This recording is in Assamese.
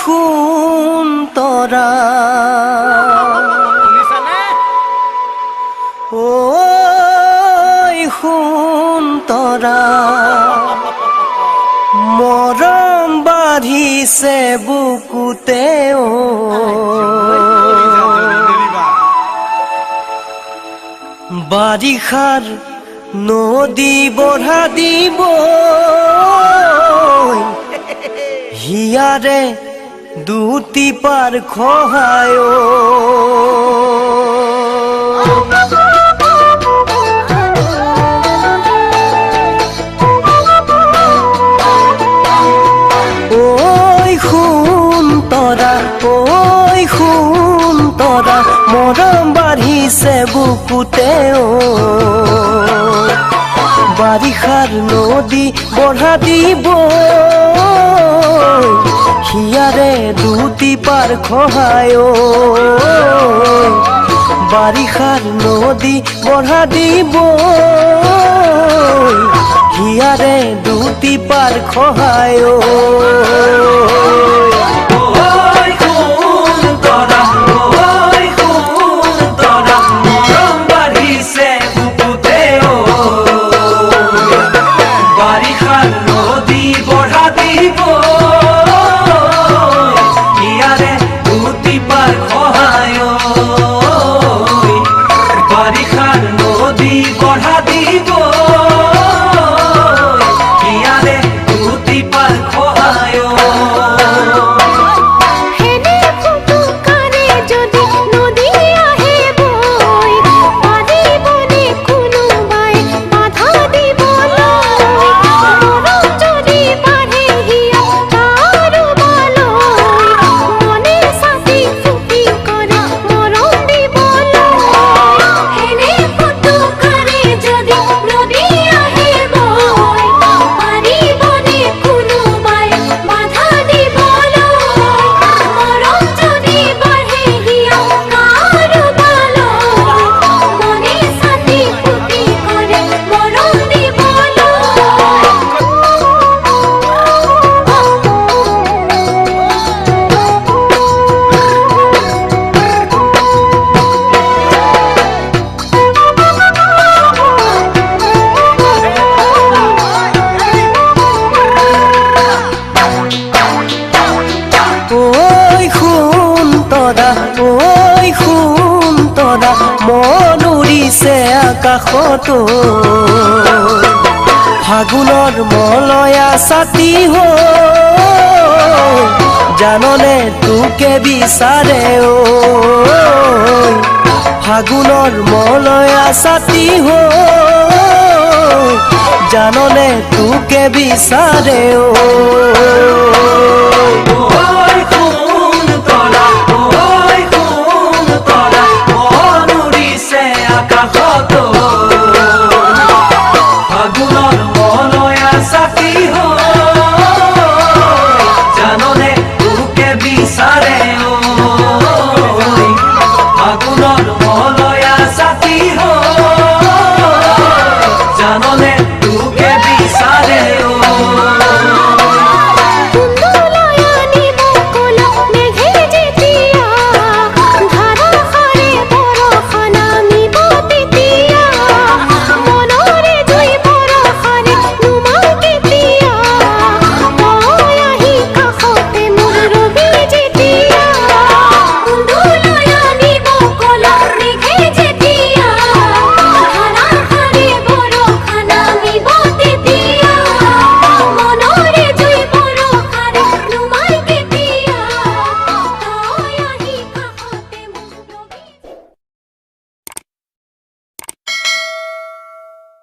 সোন্তৰা ঐ সোন্তৰা মৰম বাঢ়িছে বুকুতে বাৰিষাৰ নদী বঢ়া দিব হিয়াৰে দুটি পাৰ খহায় মৰম বাঢ়িছে বুকুতে বাৰিষাৰ নদী বঢ়া দিব হিয়াৰে দুটি পাৰ খহায় বাৰিষাৰ নদী বঢ়া দিব হিয়াৰে দুটি পাৰ খহায় মন উৰিছে আকাশতো ফাগুনৰ মলয়া ছাতি জাননে তোকে বিচাৰে ফাগুনৰ মলয়া ছাতি জাননে তোকে বিচাৰে